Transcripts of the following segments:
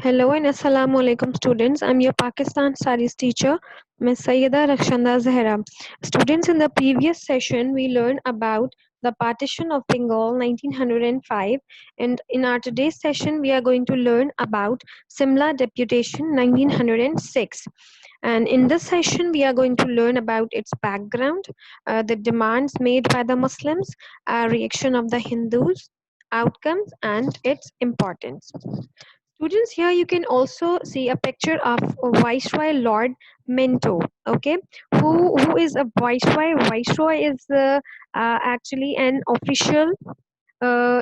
Hello and Assalamu alaikum students. I'm your Pakistan Studies teacher, Ms. Sayyida Rakshanda Zahra. Students, in the previous session, we learned about the partition of Bengal 1905, and in our today's session, we are going to learn about Simla Deputation 1906. And in this session, we are going to learn about its background, the demands made by the Muslims, reaction of the Hindus, outcomes, and its importance. Students, here you can also see a picture of Viceroy Lord Minto. Okay, who is a viceroy? Viceroy is actually an official.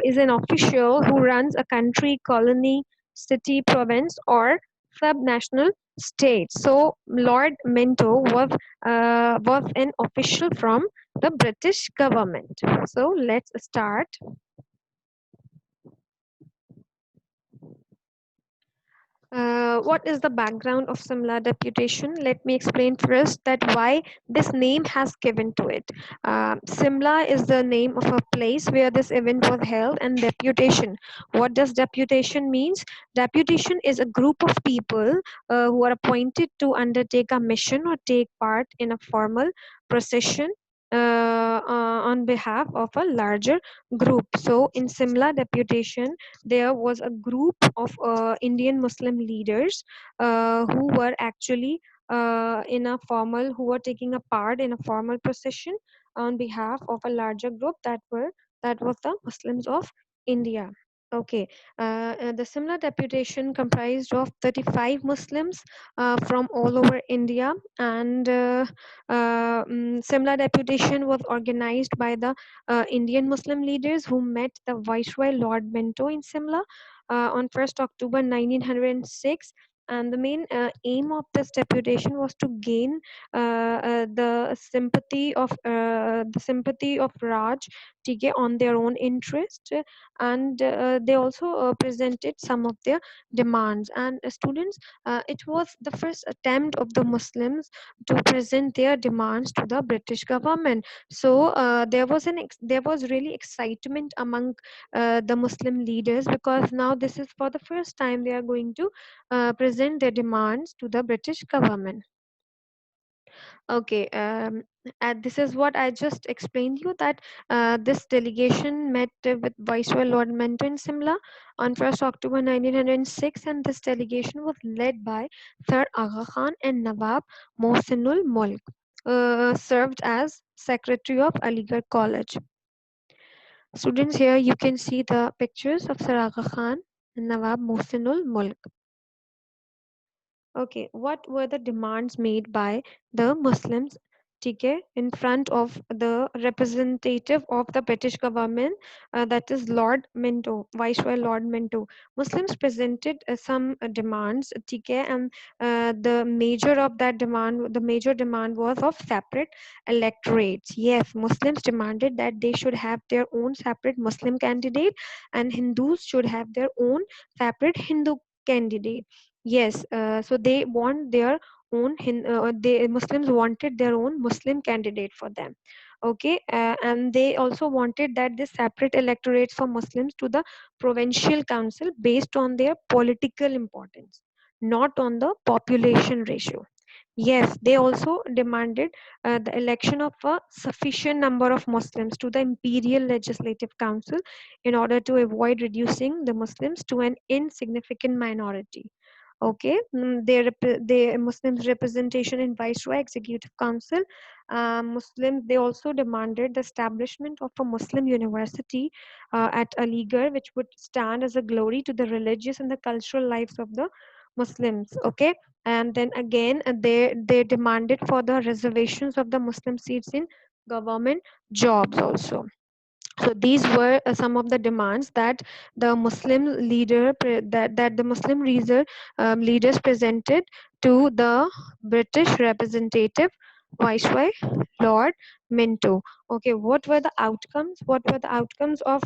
Is an official who runs a country, colony, city, province, or subnational state. So Lord Minto was an official from the British government. So let's start. What is the background of Simla Deputation? Let me explain first that why this name has given to it. Simla is the name of a place where this event was held, and deputation. What does deputation means? Deputation is a group of people who are appointed to undertake a mission or take part in a formal procession on behalf of a larger group. So in Simla Deputation, there was a group of Indian Muslim leaders who were actually who were taking a part in a formal procession on behalf of a larger group that was the Muslims of India. Okay, the Simla deputation comprised of 35 Muslims from all over India, and Simla deputation was organized by the Indian Muslim leaders who met the Viceroy Lord Minto in Simla on 1st October 1906. And the main aim of this deputation was to gain the sympathy of Raj Tige on their own interest, and they also presented some of their demands. And students, it was the first attempt of the Muslims to present their demands to the British government. So there was really excitement among the Muslim leaders, because now this is for the first time they are going to present their demands to the British government. Okay, and this is what I just explained you, that this delegation met with Viceroy Lord Minto in Simla on 1st October 1906, and this delegation was led by Sir Aga Khan and Nawab Mohsinul Mulk, served as Secretary of Aligarh College. Students, here you can see the pictures of Sir Aga Khan and Nawab Mohsinul Mulk. Okay, what were the demands made by the Muslims, okay, in front of the representative of the British government, that is Lord Minto, Viceroy Lord Minto? Muslims presented some demands, okay, and the major demand was of separate electorates. Yes, Muslims demanded that they should have their own separate Muslim candidate, and Hindus should have their own separate Hindu candidate. Yes, so they want their own they Muslims wanted their own Muslim candidate for them. Okay, and they also wanted that they separate electorates for Muslims to the provincial council based on their political importance, not on the population ratio. Yes, they also demanded the election of a sufficient number of Muslims to the Imperial Legislative Council in order to avoid reducing the Muslims to an insignificant minority. Okay, their Muslims representation in Viceroy Executive Council. Muslims, they also demanded the establishment of a Muslim university at Aligarh, which would stand as a glory to the religious and the cultural lives of the Muslims. Okay, and then again they demanded for the reservations of the Muslim seats in government jobs also. So these were some of the demands that the Muslim that the Muslim leaders presented to the British representative Viceroy Lord Minto. Okay, what were the outcomes? What were the outcomes of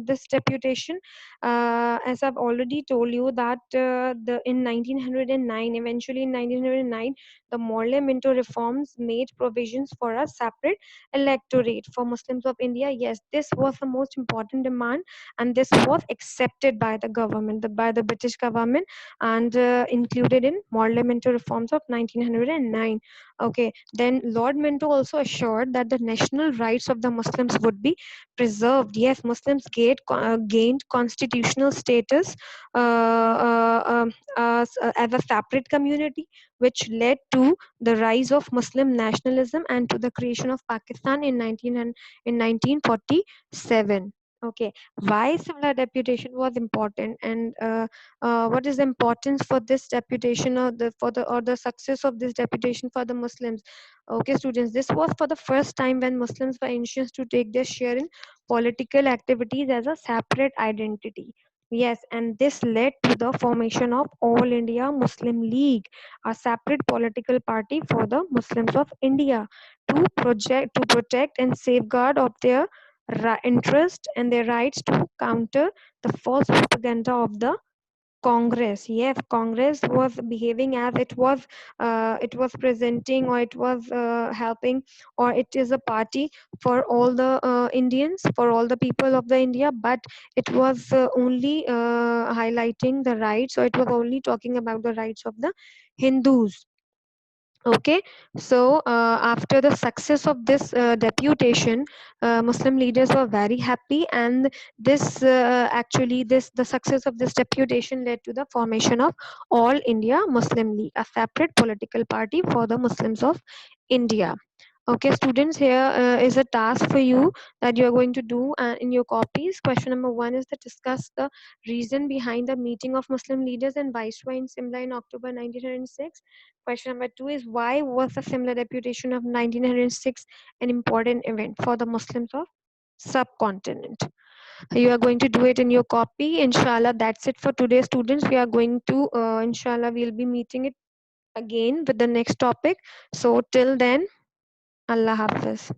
this deputation? As I've already told you that the in 1909, eventually in 1909, the Morley Minto reforms made provisions for a separate electorate for Muslims of India. Yes, this was the most important demand, and this was accepted by the government, by the British government, and included in Morley Minto reforms of 1909. Okay, then Lord Minto also assured that the national rights of the Muslims would be preserved. Yes, Muslims gained constitutional status as a separate community, which led to the rise of Muslim nationalism and to the creation of Pakistan in 1947. Okay, why similar deputation was important, and what is the importance for this deputation, or the success of this deputation for the Muslims? Okay, students, this was for the first time when Muslims were anxious to take their share in political activities as a separate identity. Yes, and this led to the formation of All India Muslim League, a separate political party for the Muslims of India, to protect and safeguard of their interest and their rights, to counter the false propaganda of the Congress. Yes, Congress was behaving as it was presenting, or it was helping, or it is a party for all the Indians, for all the people of the India, but it was only highlighting the rights, or it was only talking about the rights of the Hindus. Okay, so after the success of this deputation, Muslim leaders were very happy, and this actually this the success of this deputation led to the formation of All India Muslim League, a separate political party for the Muslims of India. Okay, students, here is a task for you that you are going to do in your copies. Question number 1 is to discuss the reason behind the meeting of Muslim leaders and Viceroy in Simla in October 1906. Question number 2 is, why was the Simla deputation of 1906 an important event for the Muslims of subcontinent? You are going to do it in your copy. Inshallah, that's it for today, students. We are going to, inshallah, we'll be meeting it again with the next topic. So till then, Allah Hafiz.